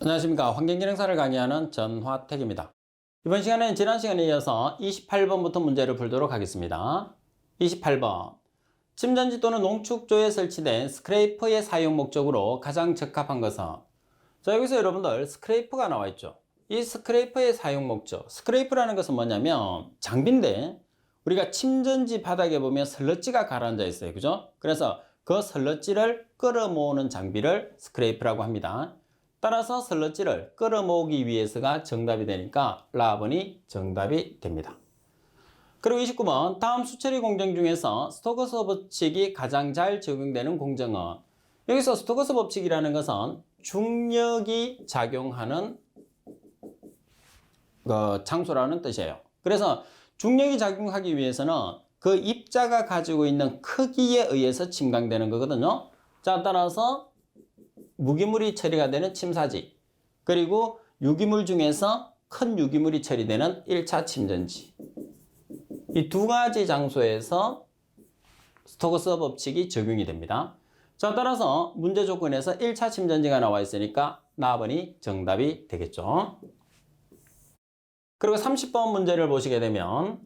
안녕하십니까. 환경기능사를 강의하는 전화택입니다. 이번 시간에는 지난 시간에 이어서 28번부터 문제를 풀도록 하겠습니다. 28번. 침전지 또는 농축조에 설치된 스크레이퍼의 사용 목적으로 가장 적합한 것은? 자, 여기서 여러분들 스크레이퍼가 나와 있죠. 이 스크레이퍼의 사용 목적. 스크레이퍼라는 것은 뭐냐면 장비인데, 우리가 침전지 바닥에 보면 슬러지가 가라앉아 있어요. 그죠? 그래서 그 슬러지를 끌어모으는 장비를 스크레이퍼라고 합니다. 따라서 슬러지를 끌어모으기 위해서가 정답이 되니까 라번이 정답이 됩니다. 그리고 29번. 다음 수처리 공정 중에서 스토커스 법칙이 가장 잘 적용되는 공정은? 여기서 스토커스 법칙이라는 것은 중력이 작용하는 장소라는 뜻이에요. 그래서 중력이 작용하기 위해서는 그 입자가 가지고 있는 크기에 의해서 침강되는 거거든요. 자, 따라서 무기물이 처리가 되는 침사지, 그리고 유기물 중에서 큰 유기물이 처리되는 1차 침전지, 이 두 가지 장소에서 스토커스 법칙이 적용이 됩니다. 자, 따라서 문제 조건에서 1차 침전지가 나와 있으니까 나번이 정답이 되겠죠. 그리고 30번 문제를 보시게 되면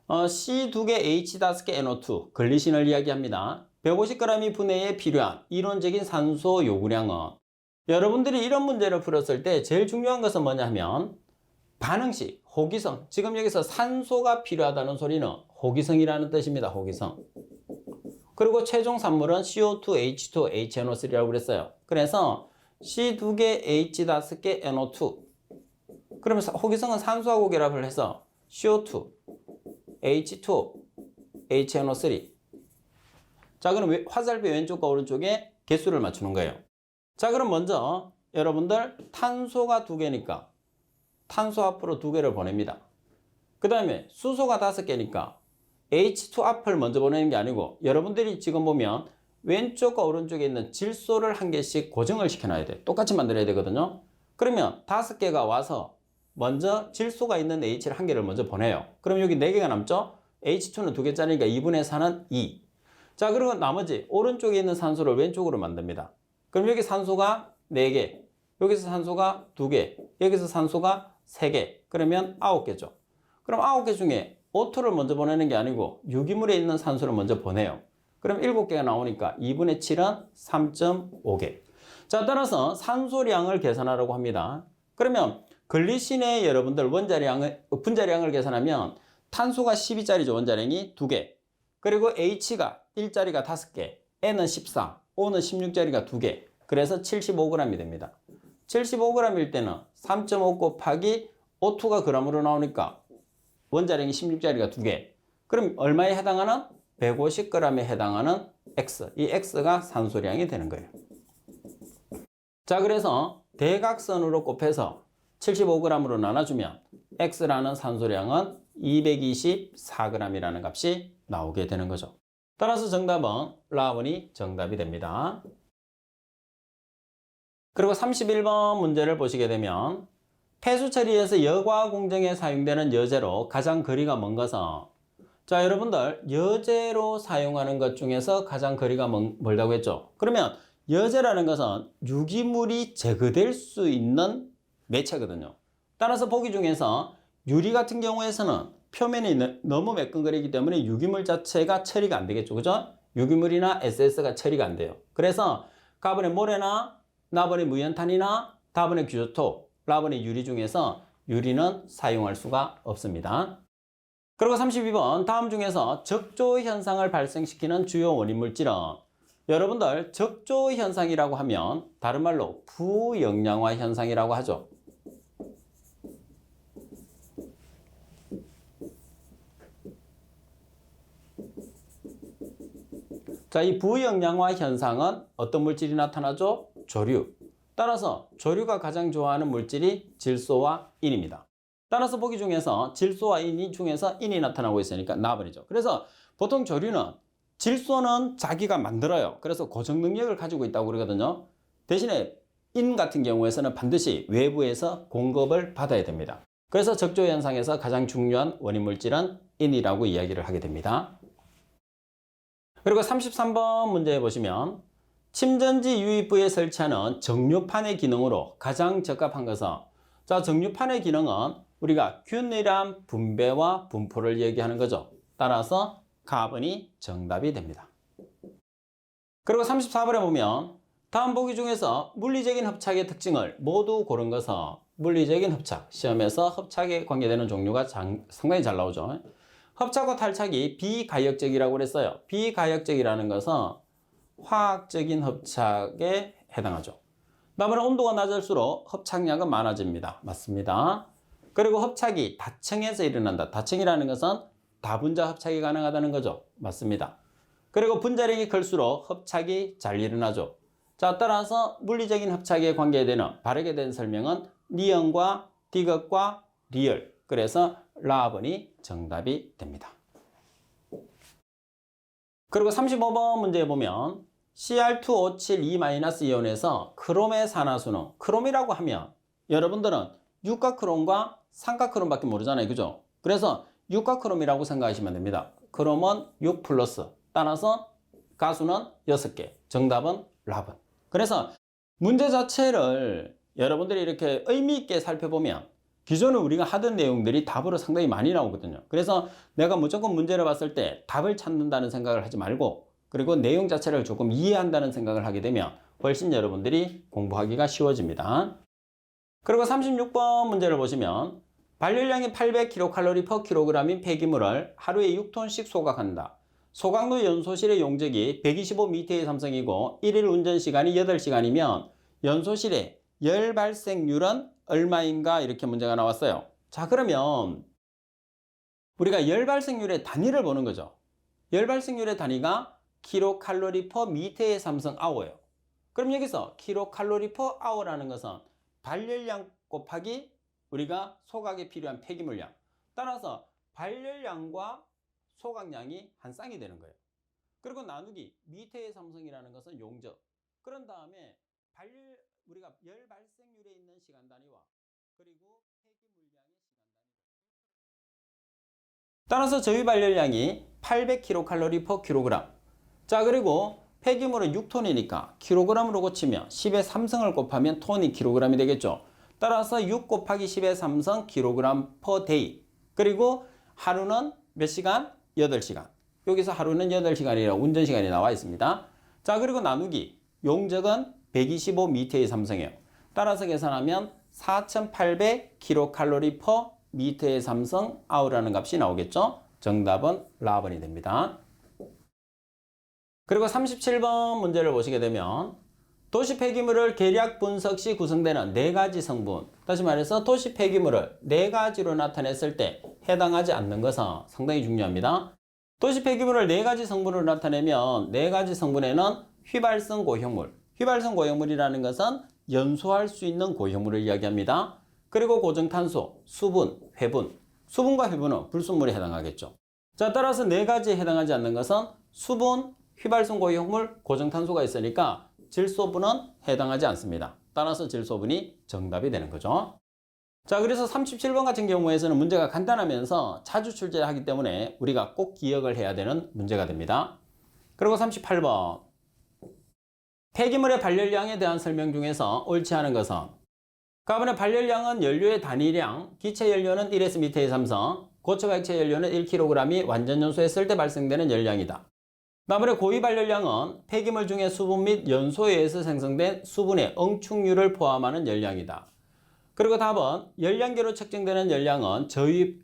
C2개 H5개 NO2 글리신을 이야기합니다. 150g이 분해에 필요한 이론적인 산소 요구량은? 여러분들이 이런 문제를 풀었을 때 제일 중요한 것은 뭐냐 하면 반응식, 호기성. 지금 여기서 산소가 필요하다는 소리는 호기성이라는 뜻입니다. 호기성. 그리고 최종 산물은 CO2, H2, HNO3라고 그랬어요. 그래서 C2개 H5개 NO2. 그러면 호기성은 산소하고 결합을 해서 CO2, H2, HNO3. 자, 그럼 화살표 왼쪽과 오른쪽에 개수를 맞추는 거예요. 자, 그럼 먼저 여러분들 탄소가 2개니까 탄소 앞으로 2개를 보냅니다. 그 다음에 수소가 5개니까 H2 앞을 먼저 보내는 게 아니고, 여러분들이 지금 보면 왼쪽과 오른쪽에 있는 질소를 1개씩 고정을 시켜놔야 돼. 똑같이 만들어야 되거든요. 그러면 5개가 와서 먼저 질소가 있는 H를 1개를 먼저 보내요. 그럼 여기 4개가 남죠? H2는 2개짜리니까 2분의 4는 2. 자, 그리고 나머지 오른쪽에 있는 산소를 왼쪽으로 만듭니다. 그럼 여기 산소가 4개, 여기서 산소가 2개, 여기서 산소가 3개, 그러면 9개죠. 그럼 9개 중에 O2를 먼저 보내는 게 아니고 유기물에 있는 산소를 먼저 보내요. 그럼 7개가 나오니까 2분의 7은 3.5개. 자, 따라서 산소량을 계산하라고 합니다. 그러면 글리신의 여러분들 분자량을 계산하면 탄소가 12짜리죠. 원자량이 2개. 그리고 H가 1짜리가 5개, N은 14, O는 16짜리가 2개. 그래서 75g이 됩니다. 75g일 때는 3.5 곱하기 O2가 g으로 나오니까 원자량이 16짜리가 2개. 그럼 얼마에 해당하는? 150g에 해당하는 X. 이 X가 산소량이 되는 거예요. 자, 그래서 대각선으로 곱해서 75g으로 나눠주면 X라는 산소량은 224g이라는 값이 나오게 되는 거죠. 따라서 정답은 라번이 정답이 됩니다. 그리고 31번 문제를 보시게 되면 폐수 처리에서 여과 공정에 사용되는 여제로 가장 거리가 먼 것은? 자, 여러분들 여제로 사용하는 것 중에서 가장 거리가 멀다고 했죠. 그러면 여제라는 것은 유기물이 제거될 수 있는 매체거든요. 따라서 보기 중에서 유리 같은 경우에서는 표면이 너무 매끈거리기 때문에 유기물 자체가 처리가 안 되겠죠. 그죠? 유기물이나 SS가 처리가 안 돼요. 그래서 가번의 모래나 나번의 무연탄이나 다번의 규조토, 라번의 유리 중에서 유리는 사용할 수가 없습니다. 그리고 32번. 다음 중에서 적조 현상을 발생시키는 주요 원인 물질은? 여러분들 적조 현상이라고 하면 다른 말로 부영양화 현상이라고 하죠. 자, 이 부영양화 현상은 어떤 물질이 나타나죠? 조류. 따라서 조류가 가장 좋아하는 물질이 질소와 인입니다. 따라서 보기 중에서 질소와 인 중에서 인이 나타나고 있으니까 나번이죠. 그래서 보통 조류는 질소는 자기가 만들어요. 그래서 고정 능력을 가지고 있다고 그러거든요. 대신에 인 같은 경우에서는 반드시 외부에서 공급을 받아야 됩니다. 그래서 적조 현상에서 가장 중요한 원인 물질은 인이라고 이야기를 하게 됩니다. 그리고 33번 문제 보시면 침전지 유입부에 설치하는 정류판의 기능으로 가장 적합한 것은, 자, 정류판의 기능은 우리가 균일한 분배와 분포를 얘기하는 거죠. 따라서 가번이 정답이 됩니다. 그리고 34번에 보면 다음 보기 중에서 물리적인 협착의 특징을 모두 고른 것은, 물리적인 협착, 시험에서 협착에 관계되는 종류가 상당히 잘 나오죠. 협착과 탈착이 비가역적이라고 그랬어요. 비가역적이라는 것은 화학적인 협착에 해당하죠. 다음에 온도가 낮을수록 협착량은 많아집니다. 맞습니다. 그리고 협착이 다층에서 일어난다. 다층이라는 것은 다분자 협착이 가능하다는 거죠. 맞습니다. 그리고 분자량이 클수록 협착이 잘 일어나죠. 자, 따라서 물리적인 협착에 관계되는 바르게 된 설명은 니은과 디귿과 리을. 그래서 라번이 정답이 됩니다. 그리고 35번 문제에 보면 Cr2O7 2-이온에서 크롬의 산화수는, 크롬이라고 하면 여러분들은 육가크롬과 삼가크롬밖에 모르잖아요. 그죠? 그래서 육가크롬이라고 생각하시면 됩니다. 크롬은 6 플러스. 따라서 가수는 6개. 정답은 라번. 그래서 문제 자체를 여러분들이 이렇게 의미 있게 살펴보면 기존에 우리가 하던 내용들이 답으로 상당히 많이 나오거든요. 그래서 내가 무조건 문제를 봤을 때 답을 찾는다는 생각을 하지 말고, 그리고 내용 자체를 조금 이해한다는 생각을 하게 되면 훨씬 여러분들이 공부하기가 쉬워집니다. 그리고 36번 문제를 보시면 발열량이 800kcal/kg인 폐기물을 하루에 6톤씩 소각한다. 소각로 연소실의 용적이 125m의 삼성이고 1일 운전시간이 8시간이면 연소실의 열 발생률은 얼마인가, 이렇게 문제가 나왔어요. 자, 그러면 우리가 열 발생률의 단위를 보는 거죠. 열 발생률의 단위가 kcal/m의 삼성 hour예요. 그럼 여기서 kcal/hour라는 것은 발열량 곱하기 우리가 소각에 필요한 폐기물량. 따라서 발열량과 소각량이 한 쌍이 되는 거예요. 그리고 나누기 미터의 삼성이라는 것은 용적. 그런 다음에 우리가 열 발생률에 있는 시간 단위와 그리고 폐기물량의 시간 단위. 따라서 저희 발열량이 800kcal/kg. 자, 그리고 폐기물은 6톤이니까 킬로그램으로 고치면 10의 3성을 곱하면 톤이 킬로그램이 되겠죠. 따라서 6 곱하기 10의 3성 킬로그램 per day. 그리고 하루는 몇 시간? 8시간. 여기서 하루는 8시간이라고 운전시간이 나와 있습니다. 자, 그리고 나누기 용적은 125m의 삼성이에요. 따라서 계산하면 4800kcal/m의 삼성 hour라는 값이 나오겠죠. 정답은 라번이 됩니다. 그리고 37번 문제를 보시게 되면 도시 폐기물을 계략 분석 시 구성되는 4가지 성분, 다시 말해서 도시 폐기물을 4가지로 나타냈을 때 해당하지 않는 것은 상당히 중요합니다. 도시 폐기물을 4가지 성분으로 나타내면 4가지 성분에는 휘발성 고형물, 휘발성 고형물이라는 것은 연소할 수 있는 고형물을 이야기합니다. 그리고 고정탄소, 수분, 회분, 수분과 회분은 불순물에 해당하겠죠. 자, 따라서 4가지에 해당하지 않는 것은 수분, 휘발성 고형물, 고정탄소가 있으니까 질소분은 해당하지 않습니다. 따라서 질소분이 정답이 되는 거죠. 자, 그래서 37번 같은 경우에서는 문제가 간단하면서 자주 출제하기 때문에 우리가 꼭 기억을 해야 되는 문제가 됩니다. 그리고 38번 폐기물의 발열량에 대한 설명 중에서 옳지 않은 것은, 가번의 발열량은 연료의 단위량, 기체 연료는 1s m의 삼성, 고체와 액체 연료는 1kg이 완전 연소했을 때 발생되는 열량이다. 다음에 고위 발열량은 폐기물 중에 수분 및 연소에 의해서 생성된 수분의 응축률을 포함하는 열량이다. 그리고 답은 열량계로 측정되는 열량은 저위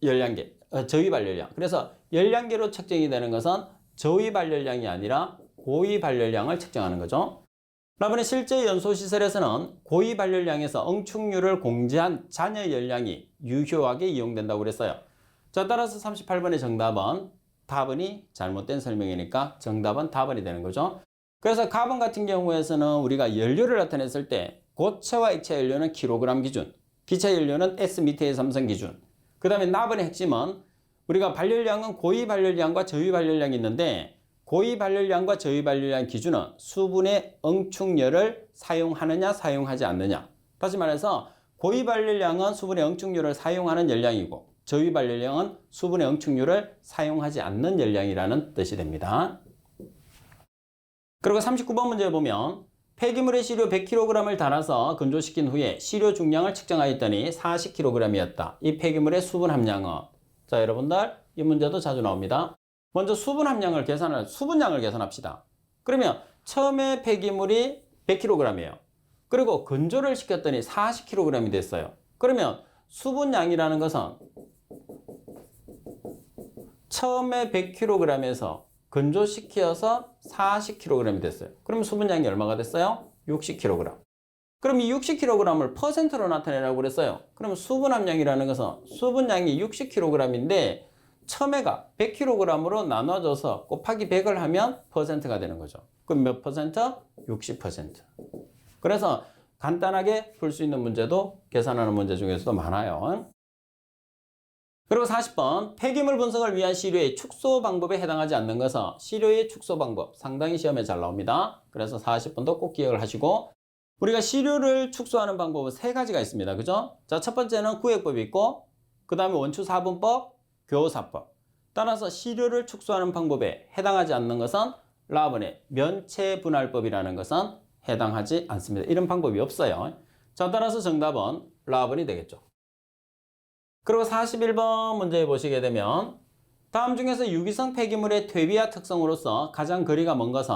발열량. 그래서 열량계로 측정이 되는 것은 저위 발열량이 아니라 고위 발열량을 측정하는 거죠. 다음에 실제 연소시설에서는 고위 발열량에서 응축률을 공제한 잔여 열량이 유효하게 이용된다고 그랬어요. 자, 따라서 38번의 정답은 답은이 잘못된 설명이니까 정답은 답은이 되는 거죠. 그래서 가번 같은 경우에서는 우리가 연료를 나타냈을 때 고체와 액체 연료는 킬로그램 기준, 기체 연료는 S미터의 삼성 기준. 그 다음에 나번의 핵심은 우리가 발열량은 고위 발열량과 저위 발열량이 있는데 고위 발열량과 저위 발열량 기준은 수분의 응축열을 사용하느냐 사용하지 않느냐. 다시 말해서 고위 발열량은 수분의 응축열을 사용하는 열량이고 저위 발열량은 수분의 응축률을 사용하지 않는 열량이라는 뜻이 됩니다. 그리고 39번 문제 보면 폐기물의 시료 100kg을 달아서 건조시킨 후에 시료 중량을 측정하였더니 40kg이었다. 이 폐기물의 수분 함량은? 자, 여러분들 이 문제도 자주 나옵니다. 먼저 수분양을 계산합시다. 그러면 처음에 폐기물이 100kg이에요. 그리고 건조를 시켰더니 40kg이 됐어요. 그러면 수분양이라는 것은 처음에 100kg에서 건조시켜서 40kg이 됐어요. 그럼 수분양이 얼마가 됐어요? 60kg. 그럼 이 60kg을 퍼센트로 나타내라고 그랬어요. 그럼 수분함량이라는 것은 수분양이 60kg인데 처음에가 100kg으로 나눠져서 곱하기 100을 하면 퍼센트가 되는 거죠. 그럼 몇 퍼센트? 60%. 그래서 간단하게 풀 수 있는 문제도 계산하는 문제 중에서도 많아요. 그리고 40번 폐기물 분석을 위한 시료의 축소 방법에 해당하지 않는 것은 시료의 축소 방법 상당히 시험에 잘 나옵니다. 그래서 40번도 꼭 기억을 하시고 우리가 시료를 축소하는 방법은 세 가지가 있습니다. 그죠? 자, 첫 번째는 구획법이 있고 그 다음에 원추사분법, 교사법. 따라서 시료를 축소하는 방법에 해당하지 않는 것은 라번의 면체분할법이라는 것은 해당하지 않습니다. 이런 방법이 없어요. 자, 따라서 정답은 라번이 되겠죠. 그리고 41번 문제 보시게 되면 다음 중에서 유기성 폐기물의 퇴비화 특성으로서 가장 거리가 먼 것은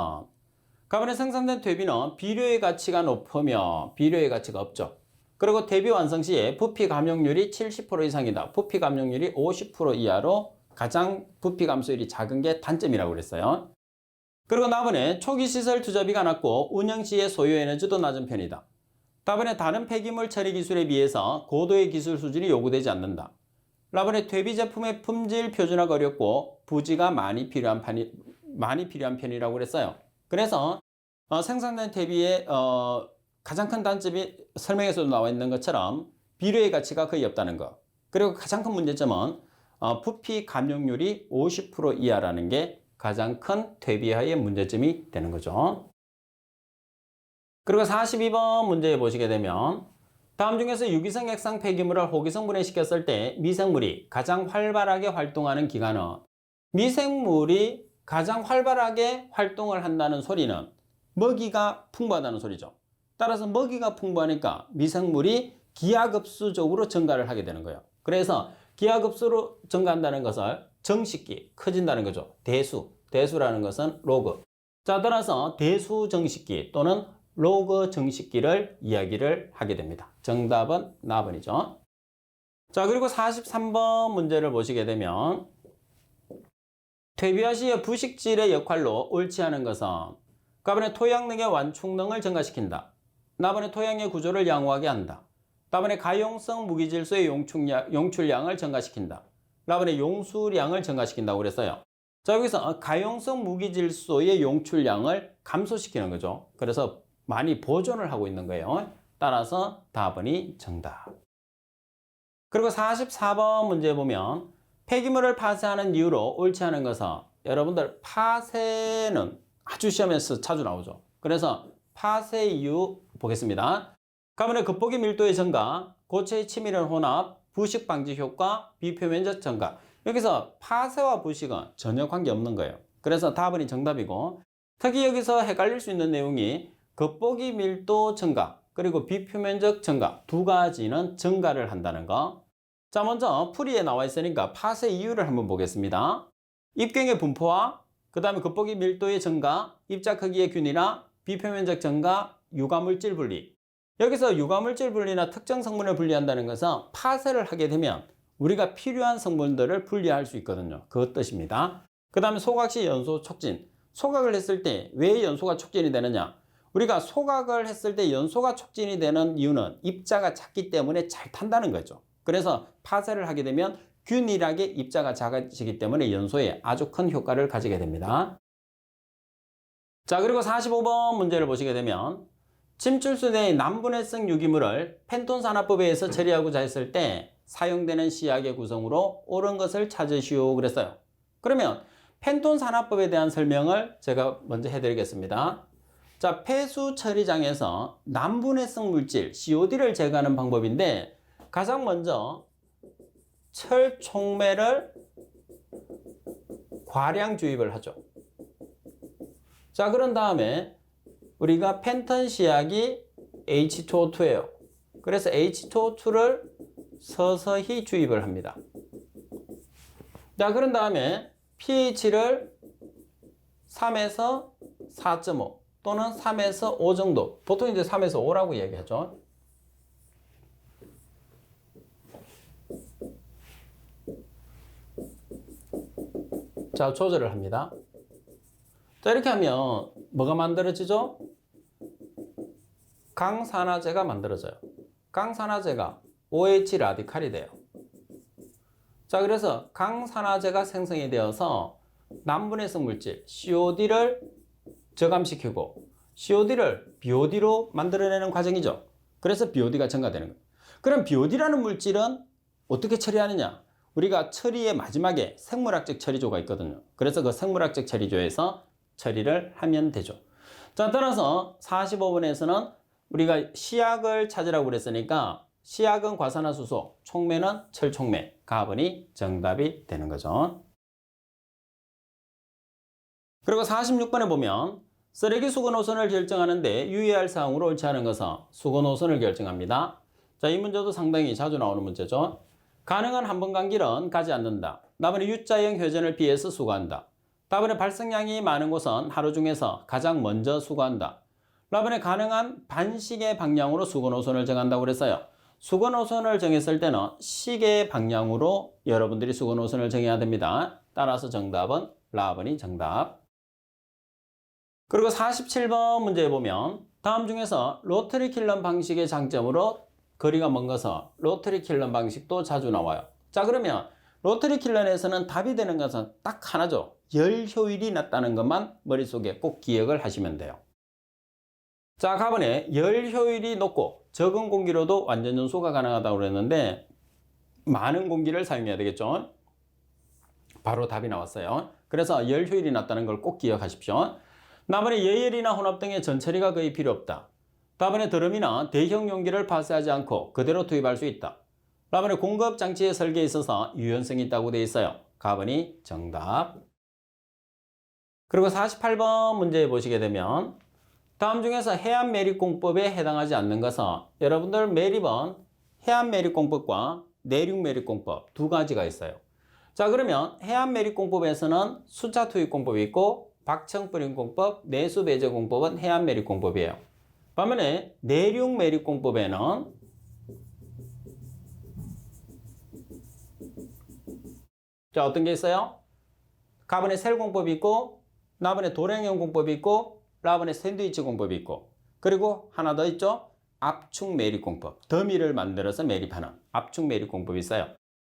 가번에 생산된 퇴비는 비료의 가치가 높으며 비료의 가치가 없죠. 그리고 퇴비 완성 시에 부피 감용률이 70% 이상이다. 부피 감용률이 50% 이하로 가장 부피 감소율이 작은 게 단점이라고 그랬어요. 그리고 나번에 초기 시설 투자비가 낮고 운영 시의 소요 에너지도 낮은 편이다. 다번에 다른 폐기물 처리 기술에 비해서 고도의 기술 수준이 요구되지 않는다. 라번에 퇴비 제품의 품질 표준화가 어렵고 부지가 많이 필요한 편이라고 그랬어요. 그래서 생산된 퇴비의 가장 큰 단점이 설명에서도 나와 있는 것처럼 비료의 가치가 거의 없다는 것. 그리고 가장 큰 문제점은 부피 감용률이 50% 이하라는 게 가장 큰 퇴비화의 문제점이 되는 거죠. 그리고 42번 문제 보시게 되면 다음 중에서 유기성 액상 폐기물을 호기성 분해시켰을 때 미생물이 가장 활발하게 활동하는 기간은 미생물이 가장 활발하게 활동을 한다는 소리는 먹이가 풍부하다는 소리죠. 따라서 먹이가 풍부하니까 미생물이 기하급수적으로 증가를 하게 되는 거예요. 그래서 기하급수로 증가한다는 것을 정식기, 커진다는 거죠. 대수라는 것은 로그. 자, 따라서 대수 정식기 또는 로그 정식기를 이야기를 하게 됩니다. 정답은 나번이죠. 자, 그리고 43번 문제를 보시게 되면 퇴비화 시의 부식질의 역할로 옳지 않은 것은 가번에 토양능의 완충능을 증가시킨다. 나번에 토양의 구조를 양호하게 한다. 다번에 가용성 무기질소의 용출량을 증가시킨다. 나번에 용수량을 증가시킨다고 그랬어요. 자, 여기서 가용성 무기질소의 용출량을 감소시키는 거죠. 그래서 많이 보존을 하고 있는 거예요. 따라서 답은이 정답. 그리고 44번 문제 보면 폐기물을 파쇄하는 이유로 옳지 않은 것은 여러분들 파쇄는 아주 시험에서 자주 나오죠. 그래서 파쇄 이유 보겠습니다. 가번에 겉보기 밀도의 증가, 고체의 치밀한 혼합, 부식 방지 효과, 비표면적 증가. 여기서 파쇄와 부식은 전혀 관계없는 거예요. 그래서 답은이 정답이고 특히 여기서 헷갈릴 수 있는 내용이 겉보기 밀도 증가 그리고 비표면적 증가 두 가지는 증가를 한다는 거. 자, 먼저 풀이에 나와 있으니까 파쇄 이유를 한번 보겠습니다. 입경의 분포와 그 다음에 겉보기 밀도의 증가, 입자 크기의 균일화, 비표면적 증가, 유가물질 분리. 여기서 유가물질 분리나 특정 성분을 분리한다는 것은 파쇄를 하게 되면 우리가 필요한 성분들을 분리할 수 있거든요. 그 뜻입니다. 그 다음에 소각시 연소 촉진. 소각을 했을 때 왜 연소가 촉진이 되느냐? 우리가 소각을 했을 때 연소가 촉진이 되는 이유는 입자가 작기 때문에 잘 탄다는 거죠. 그래서 파쇄를 하게 되면 균일하게 입자가 작아지기 때문에 연소에 아주 큰 효과를 가지게 됩니다. 자, 그리고 45번 문제를 보시게 되면 침출수 내의 난분해성 유기물을 펜톤 산화법에 의해서 처리하고자 했을 때 사용되는 시약의 구성으로 옳은 것을 찾으시오 그랬어요. 그러면 펜톤 산화법에 대한 설명을 제가 먼저 해드리겠습니다. 자, 폐수 처리장에서 난분해성 물질 COD를 제거하는 방법인데 가장 먼저 철촉매를 과량 주입을 하죠. 자, 그런 다음에 우리가 펜턴 시약이 H2O2예요. 그래서 H2O2를 서서히 주입을 합니다. 자, 그런 다음에 pH를 3에서 4.5 또는 3에서 5 정도. 보통 이제 3에서 5라고 얘기하죠. 자, 조절을 합니다. 자, 이렇게 하면 뭐가 만들어지죠? 강산화제가 만들어져요. 강산화제가 OH 라디칼이 돼요. 자, 그래서 강산화제가 생성이 되어서 남분해성 물질 COD를 저감시키고 COD를 BOD로 만들어내는 과정이죠. 그래서 BOD가 증가되는 거예요. 그럼 BOD라는 물질은 어떻게 처리하느냐? 우리가 처리의 마지막에 생물학적 처리조가 있거든요. 그래서 그 생물학적 처리조에서 처리를 하면 되죠. 자, 따라서 45번에서는 우리가 시약을 찾으라고 그랬으니까 시약은 과산화수소, 촉매는 철촉매, 가번이 정답이 되는 거죠. 그리고 46번에 보면 쓰레기 수거 노선을 결정하는데 유의할 사항으로 옳지 않은 것은 수거 노선을 결정합니다. 자, 이 문제도 상당히 자주 나오는 문제죠. 가능한 한 번 간 길은 가지 않는다. 답은 U자형 회전을 피해서 수거한다. 답은 발생량이 많은 곳은 하루 중에서 가장 먼저 수거한다. 답은 가능한 반시계 방향으로 수거 노선을 정한다고 그랬어요. 수거 노선을 정했을 때는 시계 방향으로 여러분들이 수거 노선을 정해야 됩니다. 따라서 정답은 라번이 정답. 그리고 47번 문제에 보면 다음 중에서 로터리 킬런 방식의 장점으로 거리가 먼 것은 로터리 킬런 방식도 자주 나와요. 자, 그러면 로터리 킬런에서는 답이 되는 것은 딱 하나죠. 열 효율이 낮다는 것만 머릿속에 꼭 기억을 하시면 돼요. 자, 가번에 열 효율이 높고 적은 공기로도 완전 연소가 가능하다고 그랬는데 많은 공기를 사용해야 되겠죠. 바로 답이 나왔어요. 그래서 열 효율이 낮다는 걸 꼭 기억하십시오. 나번에 예열이나 혼합 등의 전처리가 거의 필요 없다. 다번에 드럼이나 대형 용기를 파쇄하지 않고 그대로 투입할 수 있다. 다번에 공급 장치의 설계에 있어서 유연성이 있다고 되어 있어요. 가번이 정답. 그리고 48번 문제 보시게 되면 다음 중에서 해안 매립공법에 해당하지 않는 것은 여러분들 매립은 해안 매립공법과 내륙 매립공법 두 가지가 있어요. 자, 그러면 해안 매립공법에서는 숫자 투입공법이 있고 박청뿌림공법, 내수배제공법은 해안 매립공법이에요. 반면에 내륙 매립공법에는 자, 어떤 게 있어요? 가번에 셀공법이 있고 나번에 도량형 공법이 있고 라번에 샌드위치 공법이 있고 그리고 하나 더 있죠? 압축 매립공법. 더미를 만들어서 매립하는 압축 매립공법이 있어요.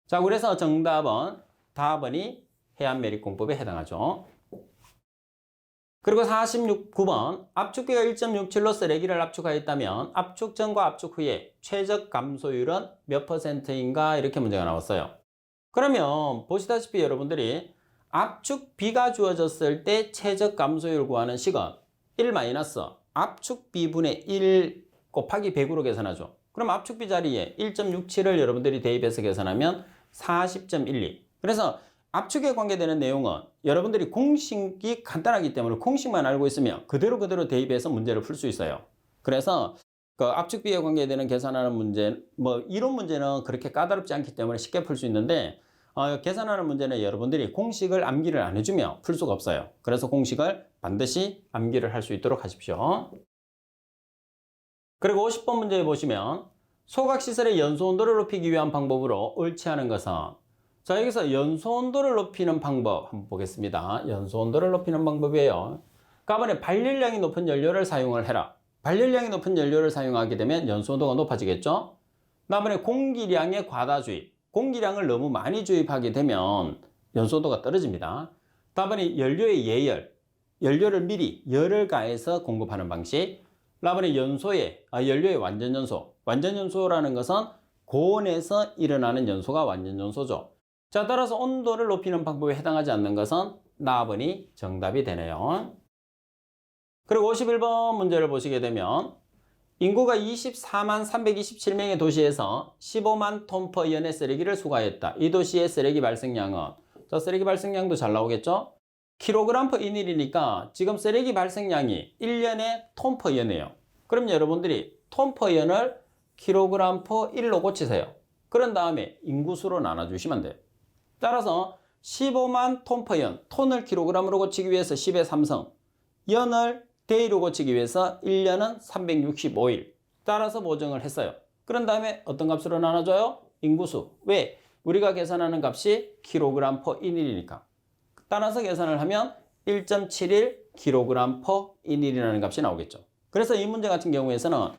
자, 그래서 정답은 다번이 해안 매립공법에 해당하죠. 그리고 49번 압축비가 1.67로 쓰레기를 압축하였다면 압축 전과 압축 후에 최적 감소율은 몇 %인가 이렇게 문제가 나왔어요. 그러면 보시다시피 여러분들이 압축비가 주어졌을 때 최적 감소율 구하는 식은 1 마이너스 압축비분의 1 곱하기 100으로 계산하죠. 그럼 압축비 자리에 1.67을 여러분들이 대입해서 계산하면 40.12. 그래서 압축에 관계되는 내용은 여러분들이 공식이 간단하기 때문에 공식만 알고 있으면 그대로 대입해서 문제를 풀 수 있어요. 그래서 그 압축비에 관계되는 계산하는 문제, 뭐 이론 문제는 그렇게 까다롭지 않기 때문에 쉽게 풀 수 있는데 계산하는 문제는 여러분들이 공식을 암기를 안 해주면 풀 수가 없어요. 그래서 공식을 반드시 암기를 할 수 있도록 하십시오. 그리고 50번 문제 보시면 소각시설의 연소온도를 높이기 위한 방법으로 옳지 않은 것은 자, 여기서 연소온도를 높이는 방법 한번 보겠습니다. 연소온도를 높이는 방법이에요. 가번에 발열량이 높은 연료를 사용을 해라. 발열량이 높은 연료를 사용하게 되면 연소온도가 높아지겠죠. 다음에 공기량의 과다 주입. 공기량을 너무 많이 주입하게 되면 연소온도가 떨어집니다. 다음에 연료의 예열. 연료를 미리 열을 가해서 공급하는 방식. 다음에 연료의 완전 연소. 완전 연소라는 것은 고온에서 일어나는 연소가 완전 연소죠. 자, 따라서 온도를 높이는 방법에 해당하지 않는 것은 나번이 정답이 되네요. 그리고 51번 문제를 보시게 되면 인구가 24만 327명의 도시에서 15만 톤/연의 쓰레기를 수거했다. 이 도시의 쓰레기 발생량은 자, 쓰레기 발생량도 잘 나오겠죠? kg/인일이니까 지금 쓰레기 발생량이 1년에 톤/연이에요. 그럼 여러분들이 톤/연을 kg/1로 고치세요. 그런 다음에 인구수로 나눠주시면 돼요. 따라서 15만 톤/연, 톤을 kg으로 고치기 위해서 10의 3성, 연을 데이로 고치기 위해서 1년은 365일. 따라서 보정을 했어요. 그런 다음에 어떤 값으로 나눠줘요? 인구수. 왜? 우리가 계산하는 값이 kg/인일이니까. 따라서 계산을 하면 1.71 kg/인일이라는 값이 나오겠죠. 그래서 이 문제 같은 경우에서는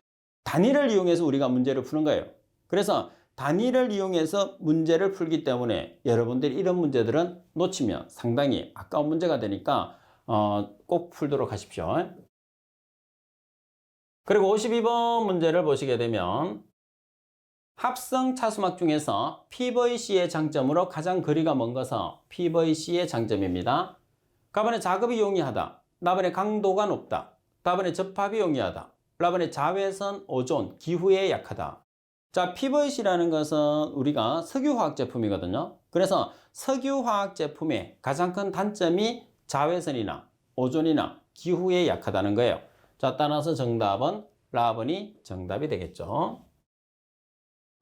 단위를 이용해서 우리가 문제를 푸는 거예요. 그래서 단위를 이용해서 문제를 풀기 때문에 여러분들이 이런 문제들은 놓치면 상당히 아까운 문제가 되니까 꼭 풀도록 하십시오. 그리고 52번 문제를 보시게 되면 합성 차수막 중에서 PVC의 장점으로 가장 거리가 먼 것은 PVC의 장점입니다. 가번에 작업이 용이하다. 나번에 강도가 높다. 다번에 접합이 용이하다. 라번에 자외선, 오존, 기후에 약하다. 자, PVC라는 것은 우리가 석유화학 제품이거든요. 그래서 석유화학 제품의 가장 큰 단점이 자외선이나 오존이나 기후에 약하다는 거예요. 자, 따라서 정답은 라번이 정답이 되겠죠.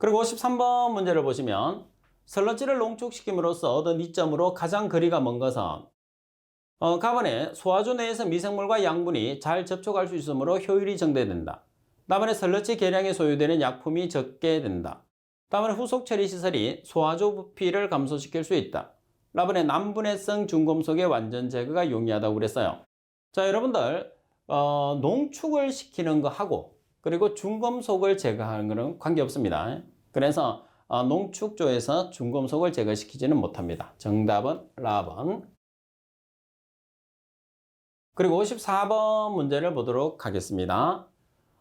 그리고 53번 문제를 보시면 설렁지를 농축시킴으로써 얻은 이점으로 가장 거리가 먼 것은 가번에 소화조 내에서 미생물과 양분이 잘 접촉할 수 있으므로 효율이 증대된다. 다음에 설렁지 계량에 소요되는 약품이 적게 된다. 다음에 후속 처리 시설이 소화조 부피를 감소시킬 수 있다. 다음에 난분해성 중금속의 완전 제거가 용이하다고 그랬어요. 자, 여러분들 농축을 시키는 거 하고 그리고 중금속을 제거하는 것은 관계없습니다. 그래서 농축조에서 중금속을 제거시키지는 못합니다. 정답은 라번. 그리고 54번 문제를 보도록 하겠습니다.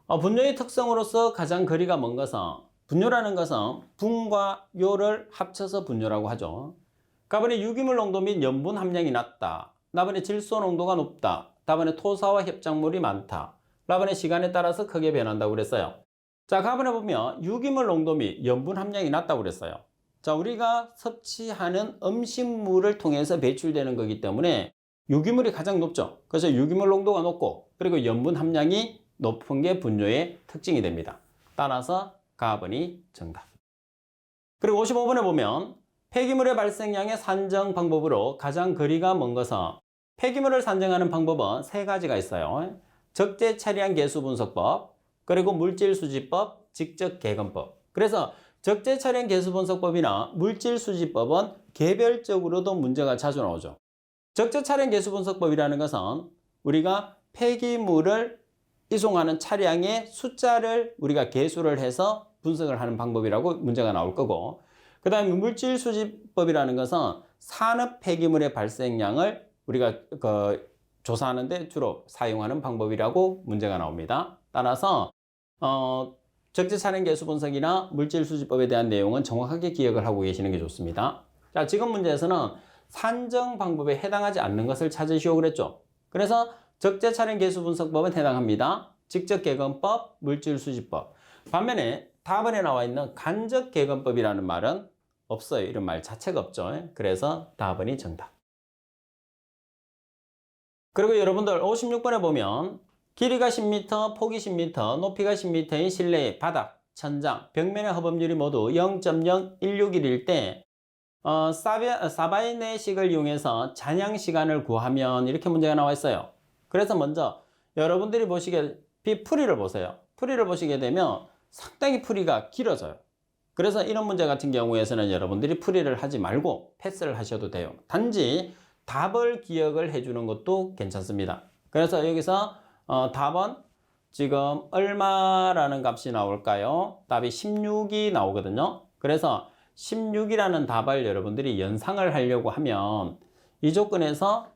분뇨의 특성으로서 가장 거리가 먼 것은 분뇨라는 것은 분과 요를 합쳐서 분뇨라고 하죠. 가번에 유기물 농도 및 염분 함량이 낮다. 나번에 질소 농도가 높다. 다번에 토사와 협작물이 많다. 라번에 시간에 따라서 크게 변한다고 그랬어요. 자, 가번에 보면 유기물 농도 및 염분 함량이 낮다고 그랬어요. 자, 우리가 섭취하는 음식물을 통해서 배출되는 거기 때문에 유기물이 가장 높죠. 그래서 유기물 농도가 높고 그리고 염분 함량이 높은 게 분뇨의 특징이 됩니다. 따라서 가번이 정답. 그리고 55번에 보면 폐기물의 발생량의 산정 방법으로 가장 거리가 먼 것은 폐기물을 산정하는 방법은 세 가지가 있어요. 적재 차량 계수 분석법, 그리고 물질 수지법, 직접 개건법. 그래서 적재 차량 계수 분석법이나 물질 수지법은 개별적으로도 문제가 자주 나오죠. 적재 차량 계수 분석법이라는 것은 우리가 폐기물을 이송하는 차량의 숫자를 우리가 계수를 해서 분석을 하는 방법이라고 문제가 나올 거고, 그 다음에 물질 수지법이라는 것은 산업 폐기물의 발생량을 우리가 조사하는데 주로 사용하는 방법이라고 문제가 나옵니다. 따라서 적재 차량 계수 분석이나 물질 수지법에 대한 내용은 정확하게 기억을 하고 계시는 게 좋습니다. 자, 지금 문제에서는 산정 방법에 해당하지 않는 것을 찾으시오 그랬죠. 그래서 적재 차량 계수 분석법은 해당합니다. 직접 개건법, 물질 수지법. 반면에 답안에 나와 있는 간접 개건법이라는 말은 없어요. 이런 말 자체가 없죠. 그래서 답안이 정답. 그리고 여러분들 56번에 보면 길이가 10m, 폭이 10m, 높이가 10m인 실내의 바닥, 천장, 벽면의 허범률이 모두 0.0161일 때 사바이네식을 이용해서 잔향 시간을 구하면 이렇게 문제가 나와 있어요. 그래서 먼저 여러분들이 보시게 풀이를 보세요. 풀이를 보시게 되면 상당히 풀이가 길어져요. 그래서 이런 문제 같은 경우에서는 여러분들이 풀이를 하지 말고 패스를 하셔도 돼요. 단지 답을 기억을 해주는 것도 괜찮습니다. 그래서 여기서 답은 지금 얼마라는 값이 나올까요? 답이 16이 나오거든요. 그래서 16이라는 답을 여러분들이 연상을 하려고 하면 이 조건에서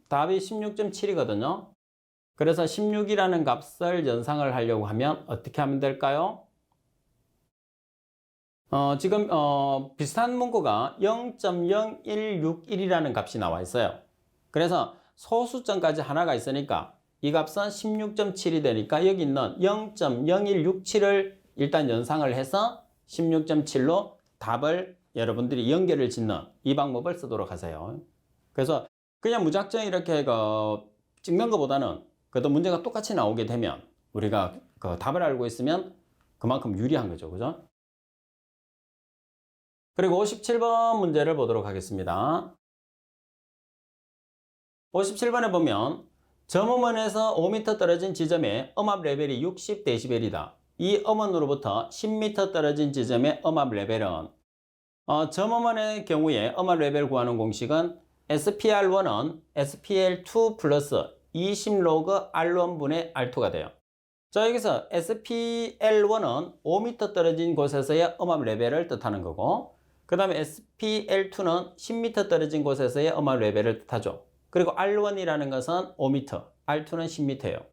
답이 16.7이거든요. 그래서 16이라는 값을 연상을 하려고 하면 어떻게 하면 될까요? 지금 비슷한 문구가 0.0161이라는 값이 나와 있어요. 그래서 소수점까지 하나가 있으니까 이 값은 16.7이 되니까 여기 있는 0.0167을 일단 연상을 해서 16.7로 답을 여러분들이 연결을 짓는 이 방법을 쓰도록 하세요. 그래서 그냥 무작정 이렇게 찍는 것보다는 그래도 문제가 똑같이 나오게 되면 우리가 그 답을 알고 있으면 그만큼 유리한 거죠. 그죠? 그리고 57번 문제를 보도록 하겠습니다. 57번에 보면 점음원에서 5m 떨어진 지점의 음압 레벨이 60dB이다. 이 음원으로부터 10m 떨어진 지점의 음압 레벨은 점음원의 경우에 음압 레벨 구하는 공식은 SPR1은 SPL2 플러스 20로그 R1분의 R2가 돼요. 자, 여기서 SPL1은 5m 떨어진 곳에서의 음압 레벨을 뜻하는 거고, 그 다음에 SPL2는 10m 떨어진 곳에서의 음압 레벨을 뜻하죠. 그리고 R1이라는 것은 5m, R2는 10m예요.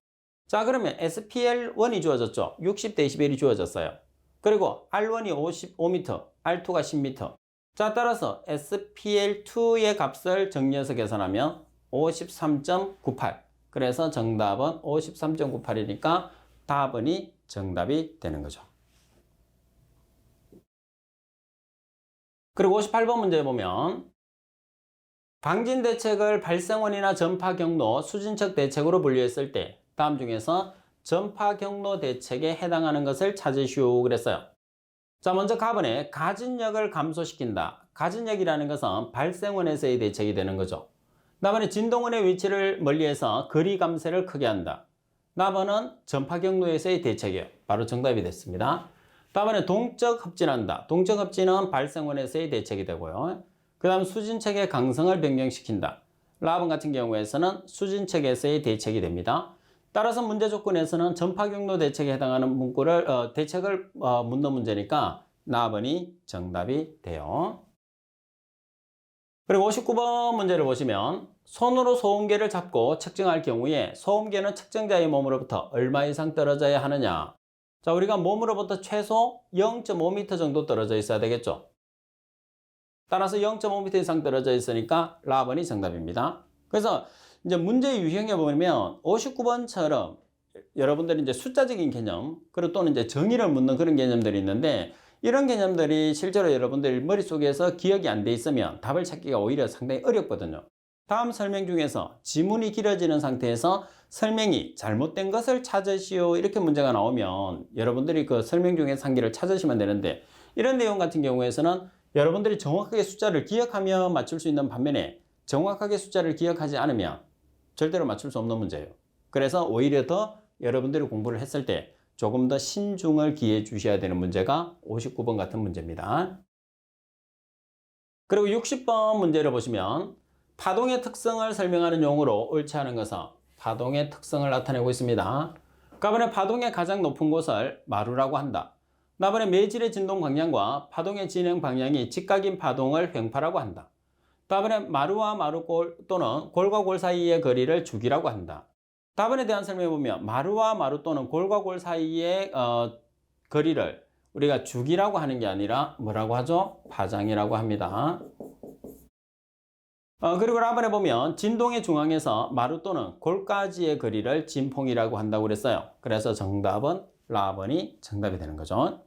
자, 그러면 SPL1이 주어졌죠. 60dB이 주어졌어요. 그리고 R1이 5m, R2가 10m. 자, 따라서 SPL2의 값을 정리해서 계산하면 53.98. 그래서 정답은 53.98이니까 답은이 정답이 되는 거죠. 그리고 58번 문제 보면 방진 대책을 발생원이나 전파 경로, 수진척 대책으로 분류했을 때 다음 중에서 전파 경로 대책에 해당하는 것을 찾으시오 그랬어요. 자, 먼저 가번에 가진력을 감소시킨다. 가진력이라는 것은 발생원에서의 대책이 되는 거죠. 나번에 진동원의 위치를 멀리해서 거리 감쇄를 크게 한다. 나번은 전파 경로에서의 대책이에요. 바로 정답이 됐습니다. 다음에 동적 흡진한다. 동적 흡진은 발생원에서의 대책이 되고요. 그 다음 수진척의 강성을 변경시킨다. 라번 같은 경우에서는 수진척에서의 대책이 됩니다. 따라서 문제 조건에서는 전파 경로 대책에 해당하는 문구를 대책을 묻는 문제니까 나번이 정답이 돼요. 그리고 59번 문제를 보시면 손으로 소음계를 잡고 측정할 경우에 소음계는 측정자의 몸으로부터 얼마 이상 떨어져야 하느냐. 자, 우리가 몸으로부터 최소 0.5m 정도 떨어져 있어야 되겠죠. 따라서 0.5m 이상 떨어져 있으니까 라번이 정답입니다. 그래서 이제 문제 유형에 보면 59번처럼 여러분들이 이제 숫자적인 개념, 그리고 또는 이제 정의를 묻는 그런 개념들이 있는데 이런 개념들이 실제로 여러분들 머릿속에서 기억이 안 돼 있으면 답을 찾기가 오히려 상당히 어렵거든요. 다음 설명 중에서 지문이 길어지는 상태에서 설명이 잘못된 것을 찾으시오 이렇게 문제가 나오면 여러분들이 그 설명 중에 상기를 찾으시면 되는데 이런 내용 같은 경우에서는 여러분들이 정확하게 숫자를 기억하며 맞출 수 있는 반면에 정확하게 숫자를 기억하지 않으면 절대로 맞출 수 없는 문제예요. 그래서 오히려 더 여러분들이 공부를 했을 때 조금 더 신중을 기해 주셔야 되는 문제가 59번 같은 문제입니다. 그리고 60번 문제를 보시면 파동의 특성을 설명하는 용어로 옳지 않은 것은 파동의 특성을 나타내고 있습니다. 가번에 파동의 가장 높은 곳을 마루라고 한다. 나번에 매질의 진동 방향과 파동의 진행 방향이 직각인 파동을 횡파라고 한다. 다번에 마루와 마루골 또는 골과 골 사이의 거리를 주기라고 한다. 다번에 대한 설명해 보면 마루와 마루 또는 골과 골 사이의 거리를 우리가 주기라고 하는 게 아니라 뭐라고 하죠? 파장이라고 합니다. 그리고 라번에 보면 진동의 중앙에서 마루 또는 골까지의 거리를 진폭이라고 한다고 그랬어요. 그래서 정답은 라번이 정답이 되는 거죠.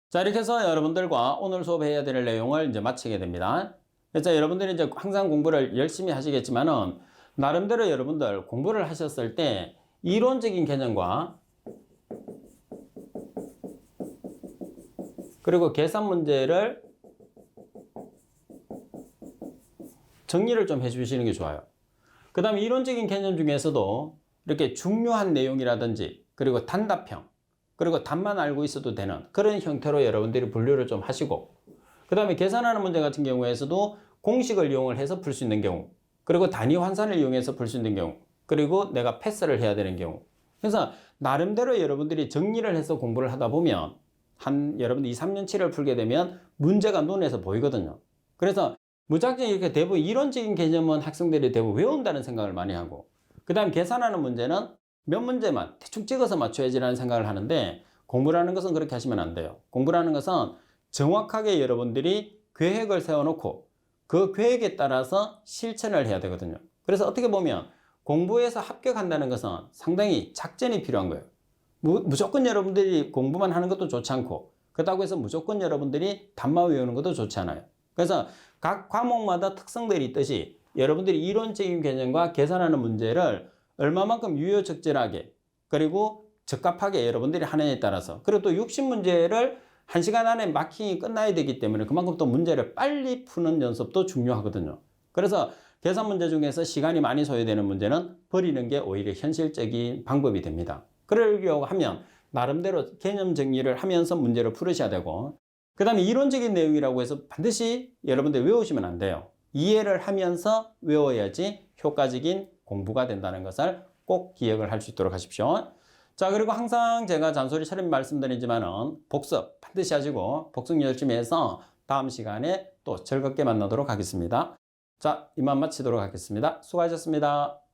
자, 이렇게 해서 여러분들과 오늘 수업해야 될 내용을 이제 마치게 됩니다. 그래서 여러분들이 이제 항상 공부를 열심히 하시겠지만은 나름대로 여러분들 공부를 하셨을 때 이론적인 개념과 그리고 계산 문제를 정리를 좀 해주시는 게 좋아요. 그 다음에 이론적인 개념 중에서도 이렇게 중요한 내용이라든지 그리고 단답형 그리고 답만 알고 있어도 되는 그런 형태로 여러분들이 분류를 좀 하시고 그 다음에 계산하는 문제 같은 경우에서도 공식을 이용을 해서 풀 수 있는 경우 그리고 단위 환산을 이용해서 풀 수 있는 경우 그리고 내가 패스를 해야 되는 경우 그래서 나름대로 여러분들이 정리를 해서 공부를 하다 보면 한 여러분들 2, 3년치를 풀게 되면 문제가 눈에서 보이거든요. 그래서 무작정 이렇게 대부분 이론적인 개념은 학생들이 대부분 외운다는 생각을 많이 하고 그 다음 계산하는 문제는 몇 문제만 대충 찍어서 맞춰야지라는 생각을 하는데 공부라는 것은 그렇게 하시면 안 돼요. 공부라는 것은 정확하게 여러분들이 계획을 세워놓고 그 계획에 따라서 실천을 해야 되거든요. 그래서 어떻게 보면 공부에서 합격한다는 것은 상당히 작전이 필요한 거예요. 무조건 여러분들이 공부만 하는 것도 좋지 않고 그렇다고 해서 무조건 여러분들이 답만 외우는 것도 좋지 않아요. 그래서 각 과목마다 특성들이 있듯이 여러분들이 이론적인 개념과 계산하는 문제를 얼마만큼 유효적절하게 그리고 적합하게 여러분들이 하느냐에 따라서, 그리고 또 60문제를 1시간 안에 마킹이 끝나야 되기 때문에 그만큼 또 문제를 빨리 푸는 연습도 중요하거든요. 그래서 계산 문제 중에서 시간이 많이 소요되는 문제는 버리는 게 오히려 현실적인 방법이 됩니다. 그러려고 하면 나름대로 개념 정리를 하면서 문제를 풀으셔야 되고, 그 다음에 이론적인 내용이라고 해서 반드시 여러분들 외우시면 안 돼요. 이해를 하면서 외워야지 효과적인 공부가 된다는 것을 꼭 기억을 할 수 있도록 하십시오. 자, 그리고 항상 제가 잔소리처럼 말씀드리지만은 복습 반드시 하시고 복습 열심히 해서 다음 시간에 또 즐겁게 만나도록 하겠습니다. 자, 이만 마치도록 하겠습니다. 수고하셨습니다.